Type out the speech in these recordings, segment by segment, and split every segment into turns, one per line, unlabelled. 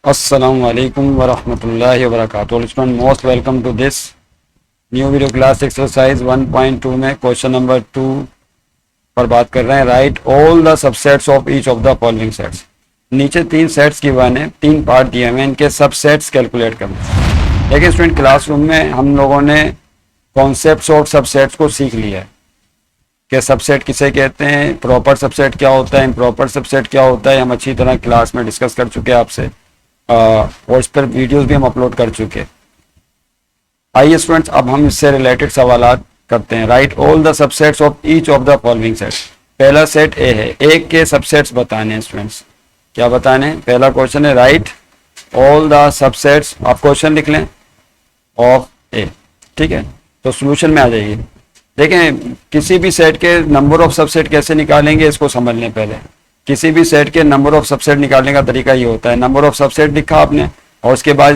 Assalamu alaikum wa rahmatullahi wa barakatuh. Students, most welcome to this new video class exercise 1.2 में question number 2 पर बात कर रहे हैं. Right all the subsets of each of the following sets. नीचे 3 sets की one है, 3 part दिए हुए हैं, इनके सबसेट्स कैलकुलेट करना. देखिए स्टूडेंट, क्लासरूम में हम लोगों ने कॉन्सेप्ट्स ऑफ सबसेट्स को सीख लिया है कि सबसेट किसे कहते हैं, प्रॉपर सबसेट क्या होता है, इम्प्रॉपर सबसेट क्या होता है. हम अच्छी तरह क्लास में डिस्कस कर चुके हैं आपसे और इस पर वीडियोस भी हम अपलोड कर चुके हैं. आइए स्टूडेंट्स, अब हम इससे रिलेटेड सवालात करते हैं. Right all the subsets of each of the following sets. पहला सेट ए है, एक के सबसेट्स बताने हैं स्टूडेंट्स. क्या बताने हैं? पहला क्वेश्चन है राइट ऑल द सबसेट्स, आप क्वेश्चन लिख लें, ऑफ ए. ठीक है, तो सोल्यूशन में आ जाइए. देखें, किसी भी सेट के नंबर ऑफ सबसेट कैसे निकालेंगे इसको समझ लें. पहले किसी भी सेट के नंबर ऑफ सबसेट निकालने का तरीका ये होता है, नंबर ऑफ सबसेट लिखा आपने और उसके बाद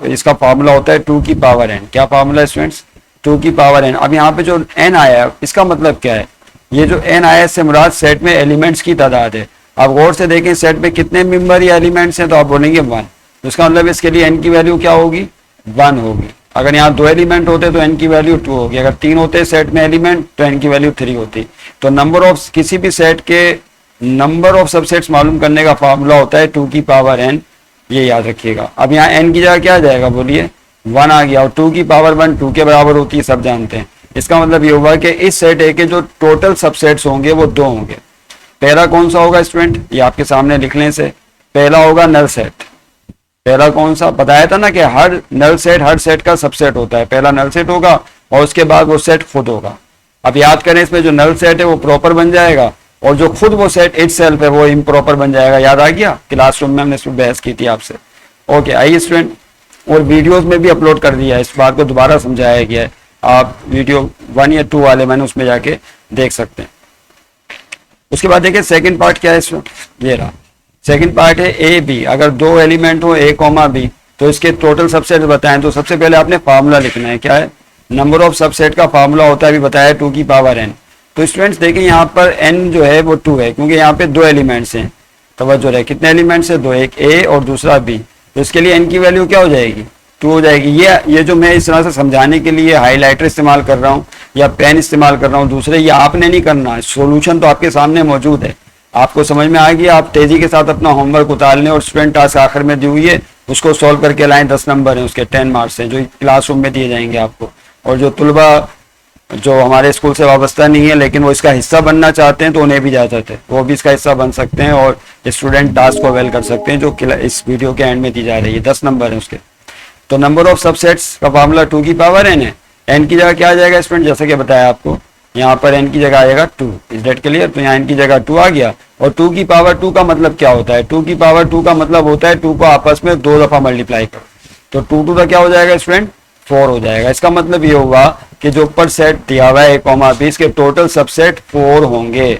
इसका फार्मूला होता है 2 की पावर n. क्या फार्मूला है स्टूडेंट्स? 2 की पावर n. अब यहाँ पे जो n आया है इसका मतलब क्या है? ये जो n आया है इससे मुराद सेट में एलिमेंट्स की तादाद है. आप गौर से देखें सेट में कितने मेंबर या एलिमेंट्स हैं, तो आप बोलेंगे 1. तो इसका मतलब इसके लिए n की वैल्यू क्या होगी? 1 होगी. अगर यहाँ 2 एलिमेंट होते तो n की वैल्यू 2 होगी. अगर 3 होते सेट में एलिमेंट तो n की वैल्यू 3 होती. तो नंबर ऑफ किसी भी सेट के नंबर ऑफ सबसेट्स मालूम करने का फार्मूला होता है 2 की पावर n. ये याद रखिएगा. अब यहाँ n की जगह क्या आ जाएगा? बोलिए 1 आ गया. और 2 की पावर 1 2 के बराबर होती है, सब जानते हैं. इसका मतलब ये होगा कि इस सेट ए के जो टोटल सबसेट्स होंगे वो 2 होंगे. पहला कौन सा होगा स्टूडेंट? ये आपके सामने लिखने से पहला होगा नल सेट. पहला कौन सा? बताया था ना कि हर नल सेट हर सेट का सबसेट होता है. पहला नल सेट होगा और उसके बाद वो सेट खुद होगा. अब याद करें, इसमें जो नल सेट है वो प्रॉपर बन जाएगा और जो खुद वो सेट इटसेल्फ है वो इम्प्रॉपर बन जाएगा. याद आ गया? क्लासरूम में हमने इसमें बहस की थी आपसे. ओके, आइए स्टूडेंट, और वीडियोस में भी अपलोड कर दिया है, इस बात को दोबारा समझाया गया है. आप वीडियो 1 या 2 वाले मैंने उसमें जाके देख सकते हैं. उसके बाद देखिए सेकंड पार्ट क्या है स्टूडेंट, ये रहा. सेकंड पार्ट है ए बी. अगर 2 एलिमेंट हो a, b तो इसके टोटल सबसेट बताएं. तो सबसे पहले आपने फार्मूला लिखना है. क्या है? नंबर ऑफ सबसेट का फार्मूला होता है, अभी बताया 2 की पावर n. तो स्टूडेंट्स देखिए यहाँ पर n जो है वो 2 है क्योंकि यहाँ पे 2 एलिमेंट्स हैं. तवज्जो रहे, कितने एलिमेंट्स है? 2. एक a और दूसरा b. तो इसके लिए n की वैल्यू क्या हो जाएगी? 2 हो जाएगी. ये जो मैं इस तरह से समझाने के लिए हाईलाइटर इस्तेमाल कर रहा हूँ या पेन इस्तेमाल कर रहा हूँ दूसरे, ये आपने नहीं करना. सोल्यूशन तो आपके सामने मौजूद है, आपको समझ में आ गया. आप तेजी के साथ अपना होमवर्क उतार लें और स्टूडेंट टास्क आखिर में दी हुई है उसको सॉल्व करके लाएं. 10 नंबर हैं उसके, 10 मार्क्स हैं जो क्लासरूम में दिए जाएंगे आपको. और जो तुलबा जो हमारे स्कूल से वाबस्ता नहीं है लेकिन वो इसका हिस्सा बनना चाहते हैं तो उन्हें भी इजाजत है, वो भी इसका हिस्सा बन सकते हैं और स्टूडेंट टास्क को अवेल कर सकते हैं जो इस वीडियो के एंड में दी जा रही है. 10 नंबर है उसके. तो नंबर ऑफ सबसेट्स का फार्मूला 2 की पावर n है. n की जगह क्या आ जाएगा स्टूडेंट? जैसे कि बताया आपको, यहाँ पर n की जगह आएगा 2. Is that clear? तो यहाँ n की जगह 2 आ गया. और 2 की पावर 2 का मतलब क्या होता है? 2 की पावर 2 का मतलब होता है 2 को आपस में 2 दफा मल्टीप्लाई करो. तो 2 2 का क्या हो जाएगा स्टूडेंट? 4 हो जाएगा. इसका मतलब ये होगा कि जो ऊपर सेट दिया हुआ है a, b, इसके टोटल सबसेट 4 होंगे.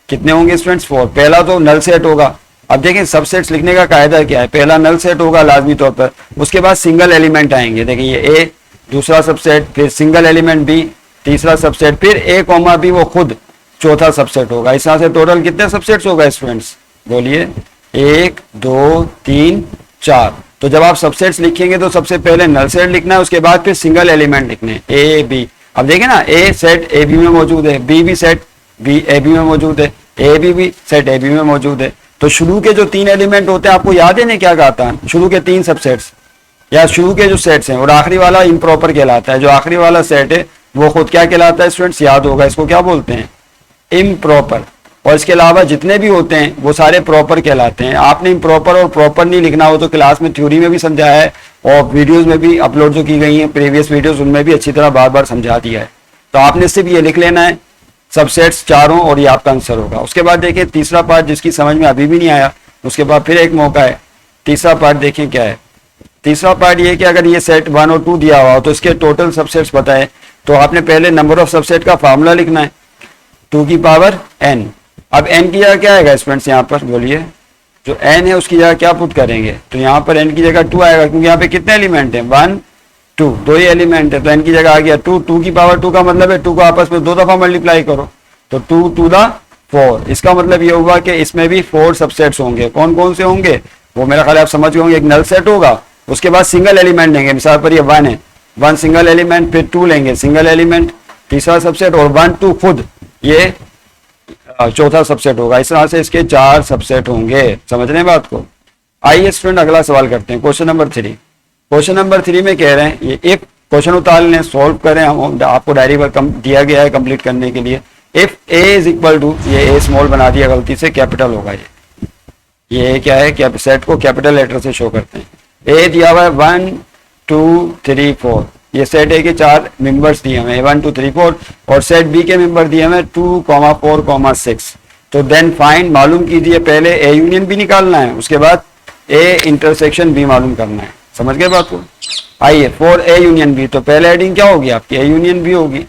कितने होंगे स्टूडेंट्स? 4. पहला तो नल सेट होगा. अब देखें सबसेट्स लिखने का कायदा क्या है. पहला नल सेट होगा लाजमी तौर पर, उसके बाद सिंगल एलिमेंट आएंगे. देखिए ये a दूसरा सबसेट, फिर सिंगल एलिमेंट b तीसरा सबसेट, फिर a, b वो खुद चौथा सबसेट होगा. इस तरह से टोटल कितने सबसेट्स होगा स्टूडेंट्स? बोलिए 1 2 3 4. तो जब आप सबसेट्स लिखेंगे तो सबसे पहले नल सेट लिखना है, उसके बाद फिर सिंगल एलिमेंट लिखने हैं a b. अब देखें ना, a सेट a b में मौजूद है, b भी सेट b a b में मौजूद है, a b भी सेट a b में मौजूद है. तो शुरू के जो 3 एलिमेंट होते हैं, आपको याद है ना क्या कहा था? शुरू के 3 सबसेट्स या शुरू के जो सेट्स हैं, और आखिरी वाला इम्प्रॉपर कहलाता है. जो आखिरी वाला सेट है वो खुद क्या कहलाता है स्टूडेंट्स? याद होगा, इसको क्या बोलते हैं? इम्प्रॉपर. और इसके अलावा जितने भी होते हैं वो सारे प्रॉपर कहलाते हैं. आपने इम्प्रॉपर और प्रॉपर नहीं लिखना हो तो क्लास में थ्योरी में भी समझाया है और वीडियोस में भी अपलोड जो की गई हैं प्रीवियस वीडियोस, उनमें भी अच्छी तरह बार बार समझा दिया है. तो आपने सिर्फ ये लिख लेना है सबसेट्स 4 और ये आपका आंसर होगा. उसके बाद देखिए तीसरा पार्ट जिसकी समझ में अभी भी नहीं आया, उसके बाद फिर एक मौका है. तीसरा पार्ट देखें क्या है. तीसरा पार्ट ये कि अगर ये सेट 1 और 2 दिया हुआ हो तो इसके टोटल सबसेट्स बताए. तो आपने पहले नंबर ऑफ सबसेट का फार्मूला लिखना है 2 की पावर n. अब n की जगह क्या आएगा स्टूडेंट्स? यहाँ पर बोलिए जो n है उसकी जगह क्या पुट करेंगे? तो यहाँ पर n की जगह 2 आएगा क्योंकि यहाँ पे कितने एलिमेंट हैं? 1 2, 2 ही एलिमेंट है. तो n की जगह आ गया 2. 2 की पावर 2 का मतलब है 2 को आपस में 2 दफा मल्टीप्लाई करो. तो 2 2 दा 4। इसका मतलब ये हुआ कि इसमें भी 4 सबसेट्स होंगे। कौन कौन से होंगे वो मेरा ख्याल आप समझ गए होंगे। एक नल सेट होगा, उसके बाद सिंगल एलिमेंट लेंगे, मिसाल पर ये 1 है, 1 सिंगल एलिमेंट, फिर 2 लेंगे सिंगल एलिमेंट, तीसरा सबसेट, और 1 2 खुद ये चौथा सबसेट होगा। इस तरह से इसके 4 सबसेट होंगे। समझ रहे हैं बात को। आइए स्टूडेंट अगला सवाल करते हैं, क्वेश्चन नंबर 3। क्वेश्चन नंबर 3 में कह रहे हैं ये एक क्वेश्चन उतार लें, सॉल्व करें। हम आपको डायरी पर दिया गया है कंप्लीट करने के लिए। If A is equal to, ये ए स्मॉल बना दिया गलती से, कैपिटल होगा ये क्या है, सेट को कैपिटल लेटर से शो करते हैं। ए दिया हुआ है 1 2 3 4, ये सेट ए के 4 मेंबर्स दिए हमें 1 2 3 4, और सेट बी के मेंबर दिए हमें 2 4 6। तो देन फाइंड, मालूम कीजिए, पहले ए यूनियन बी निकालना है, उसके बाद ए इंटरसेक्शन बी मालूम करना है। समझ गए बात को। आइए फॉर ए यूनियन बी, तो पहले हेडिंग क्या होगी आपकी, ए यूनियन बी होगी।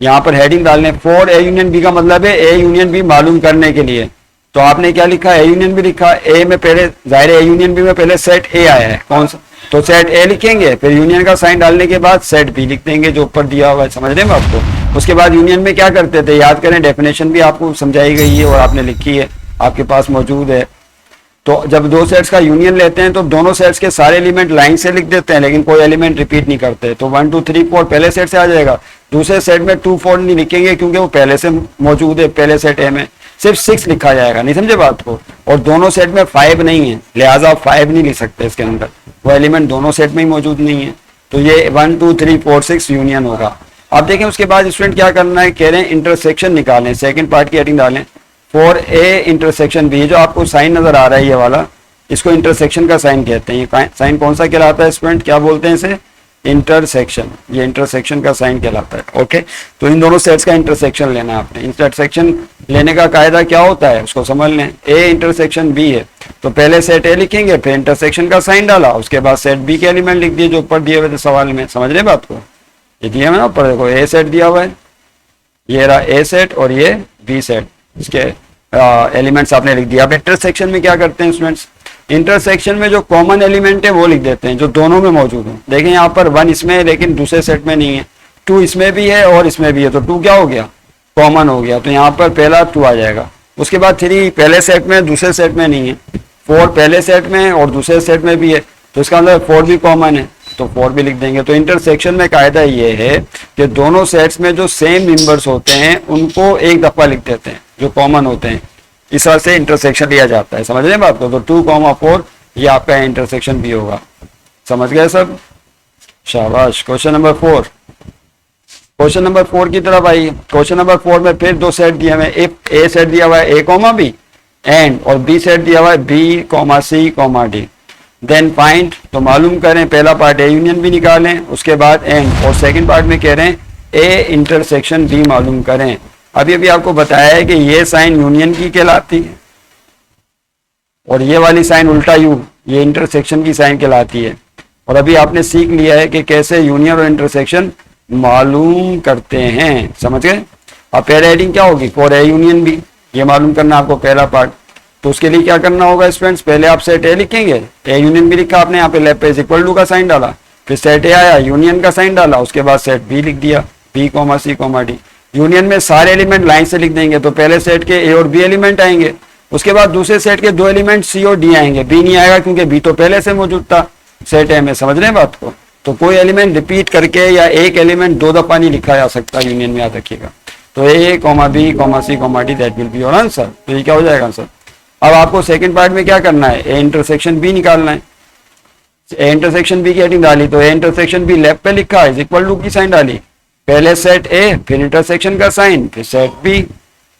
यहाँ पर हेडिंग डालने फॉर ए यूनियन बी का मतलब है ए यूनियन बी मालूम करने के लिए। तो आपने क्या लिखा, ए यूनियन बी लिखा। ए में पहले जाहिर है ए यूनियन बी में पहले सेट ए आया है, कौन सा, तो सेट ए लिखेंगे, फिर यूनियन का साइन डालने के बाद सेट बी लिख देंगे जो ऊपर दिया हुआ है। समझ रहे हैं आपको। उसके बाद यूनियन में क्या करते थे, याद करें, डेफिनेशन भी आपको समझाई गई है और आपने लिखी है, आपके पास मौजूद है। तो जब दो सेट्स का यूनियन लेते हैं तो दोनों सेट्स के सारे एलिमेंट लाइन से लिख देते हैं, लेकिन कोई एलिमेंट रिपीट नहीं करते। तो 1 2 3 4 पहले सेट से आ जाएगा, दूसरे सेट में 2 4 नहीं लिखेंगे क्योंकि वो पहले से मौजूद है। पहले सेट ए में सिर्फ 6 लिखा जाएगा। नहीं समझे बात को। और दोनों सेट में 5 नहीं है, लिहाजा आप 5 नहीं लिख सकते इसके अंदर, वो एलिमेंट दोनों सेट में ही मौजूद नहीं है। तो ये 1 2 3 4 6 यूनियन होगा। आप देखें उसके बाद स्टूडेंट क्या करना है, कह रहे हैं इंटरसेक्शन निकालें, सेकंड पार्ट की हेडिंग डालें फॉर ए इंटरसेक्शन बी। जो आपको साइन नजर आ रहा है ये वाला, इसको इंटरसेक्शन का साइन कहते हैं। ये साइन कौन सा कहलाता है स्टूडेंट, क्या बोलते हैं इसे, इंटरसेक्शन। ये इंटरसेक्शन का साइन कहलाता है। ओके, तो इन दोनों सेट्स का इंटरसेक्शन लेना है आपने। इंटरसेक्शन लेने का कायदा क्या होता है उसको समझ लें। ए इंटरसेक्शन बी है तो पहले सेट ए लिखेंगे, फिर इंटरसेक्शन का साइन डाला, उसके बाद सेट बी के एलिमेंट लिख दिए जो ऊपर दिए हुए थे सवाल में। समझ रहे बात को। ये दिया है ना ऊपर, देखो ए सेट दिया हुआ है, ये रहा ए सेट और ये बी सेट, इसके एलिमेंट्स आपने लिख दिया। अब इंटरसेक्शन में क्या करते हैं स्टूडेंट्स, इंटरसेक्शन में जो कॉमन एलिमेंट है वो लिख देते हैं जो दोनों में मौजूद है। देखें यहाँ पर 1 इसमें है लेकिन दूसरे सेट में नहीं है, 2 इसमें भी है और इसमें भी है, तो 2 क्या हो गया, कॉमन हो गया। तो यहाँ पर पहला 2 आ जाएगा। उसके बाद 3 पहले सेट में दूसरे सेट में नहीं है, 4 पहले सेट में है और दूसरे सेट में भी है, तो इसका मतलब 4 भी कॉमन है, तो 4 भी लिख देंगे। तो इंटरसेक्शन में कायदा ये है कि दोनों सेट्स में जो सेम मेंबर्स होते हैं उनको एक दफा लिख देते हैं जो कॉमन होते हैं। इस तरह से इंटरसेक्शन लिया जाता है। समझ रहे हैं बात को। तो 2 4 ये आपका इंटरसेक्शन भी होगा। समझ गए सब, शाबाश। क्वेश्चन नंबर 4, क्वेश्चन नंबर 4 की तरफ आइए। क्वेश्चन नंबर 4 में फिर 2 सेट दिए हमें। इफ ए सेट दिया हुआ है a बी एंड, और बी सेट दिया हुआ है b c d, then find, तो मालूम करें। पहला पार्ट ए यूनियन बी निकालें, उसके बाद एंड, और सेकंड पार्ट में कह रहे हैं ए इंटरसेक्शन बी मालूम करें। अभी अभी आपको बताया है कि ये साइन यूनियन की कहलाती है और ये वाली साइन उल्टा यू, ये इंटरसेक्शन की साइन कहलाती है। और अभी आपने सीख लिया है कि कैसे यूनियन और इंटरसेक्शन मालूम करते हैं। समझ गए। अब पहले हेडिंग क्या होगी, फॉर ए यूनियन बी, ये मालूम करना आपको पहला पार्ट। तो उसके लिए क्या करना होगा स्टूडेंट्स, पहले आप सेट ए लिखेंगे, ए यूनियन बी लिखा आपने, यहाँ पे लेफ्ट पे इज इक्वल टू का साइन डाला, फिर सेट ए आया, यूनियन का साइन डाला, उसके बाद सेट बी लिख दिया, b c d। यूनियन में सारे एलिमेंट लाइन से लिख देंगे, तो पहले सेट के ए और बी एलिमेंट आएंगे, उसके बाद दूसरे सेट के 2 एलिमेंट सी और डी आएंगे। बी नहीं आएगा क्योंकि बी तो पहले से मौजूद था सेट ए में। समझ रहे हैं बात को। तो कोई एलिमेंट रिपीट करके या एक एलिमेंट 2 दफा नहीं लिखा जा सकता यूनियन में, याद रखिएगा। तो ए b c d, that will be your answer. तो ये क्या हो जाएगा आंसर। अब आपको सेकंड पार्ट में क्या करना है, ए इंटरसेक्शन बी निकालना है। ए इंटरसेक्शन बी की हेडिंग डाली, तो ए इंटरसेक्शन बी लेफ्ट पे लिखा इज इक्वल टू की साइन डाली, पहले सेट ए फिर इंटरसेक्शन का साइन फिर सेट बी।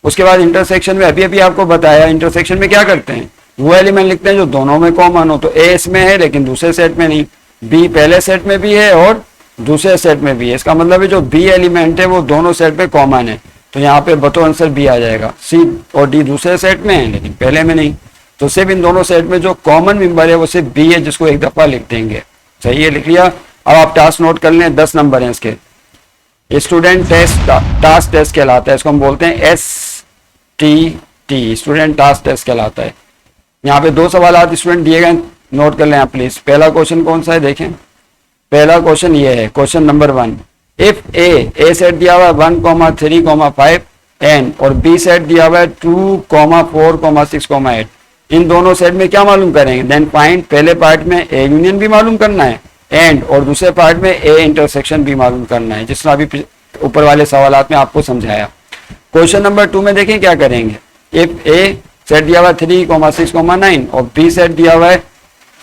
उसके बाद इंटरसेक्शन में अभी अभी आपको बताया, इंटरसेक्शन में क्या करते हैं, वो एलिमेंट लिखते हैं जो दोनों में कॉमन हो। तो ए इसमें है लेकिन दूसरे सेट में नहीं, बी पहले सेट में भी है और दूसरे सेट में भी है। इसका मतलब है जो बी एलिमेंट है वो दोनों सेट में कॉमन है, तो यहाँ पे बतो आंसर बी आ जाएगा। सी और डी दूसरे सेट में है लेकिन पहले में नहीं, तो सिर्फ इन दोनों सेट में जो कॉमन मेंबर है वो सिर्फ बी है, जिसको एक दफा लिख देंगे। सही है, लिख लिया। अब आप टास्क नोट कर लें, 10 नंबर हैं इसके। स्टूडेंट टेस्ट, टास्क टेस्ट कहलाता है, इसको हम बोलते हैं STT, स्टूडेंट टास्क टेस्ट कहलाता है। यहाँ पे 2 सवाल स्टूडेंट दिए गए, नोट कर लें आप प्लीज। पहला क्वेश्चन कौन सा है देखें, पहला क्वेश्चन ये है, question number 1। If A set दिया हुआ 1 3 5 n और b सेट दिया हुआ है 2, 4, 6, 8। इन दोनों सेट में क्या मालूम करेंगे? देन फाइंड, पहले पार्ट में a यूनियन भी मालूम करना है एंड, और दूसरे पार्ट में a इंटरसेक्शन भी मालूम करना है, जिस तरह अभी ऊपर वाले सवालात में आपको समझाया। क्वेश्चन नंबर 2 में देखें क्या करेंगे। इफ a सेट दिया हुआ है 3, 6, 9 और b सेट दिया हुआ है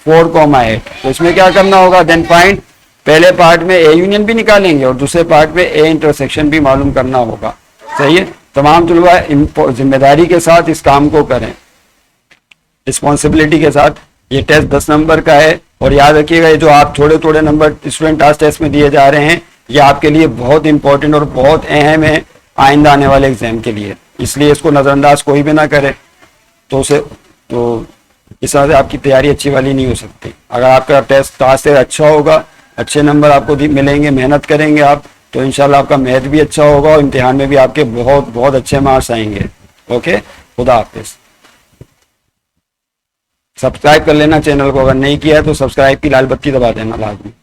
4, 8, तो इसमें क्या करना होगा? देन फाइंड, पहले पार्ट में a यूनियन भी निकालेंगे और दूसरे पार्ट में a इंटरसेक्शन भी मालूम करना होगा। सही है, तमाम तुलबा जिम्मेदारी के साथ इस काम को करें, रिस्पॉन्सिबिलिटी के साथ। ये टेस्ट 10 नंबर का है और याद रखिएगा, ये जो आप थोड़े थोड़े नंबर स्टूडेंट टास्क टेस्ट में दिए जा रहे हैं, ये आपके लिए बहुत इंपॉर्टेंट और बहुत अहम है आइंदा आने वाले एग्जाम के लिए, इसलिए इसको नज़रअंदाज कोई भी ना करे। तो इस तरह से आपकी तैयारी अच्छी वाली नहीं हो सकती। अगर आपका टेस्ट टास्क से अच्छा होगा, अच्छे नंबर आपको मिलेंगे, मेहनत करेंगे आप, तो इंशाल्लाह आपका मैथ भी अच्छा होगा और इम्तिहान में भी आपके बहुत बहुत अच्छे मार्क्स आएंगे। ओके, खुदा हाफिज। सब्सक्राइब कर लेना चैनल को, अगर नहीं किया है तो सब्सक्राइब की लाल बत्ती दबा देना लाजमी।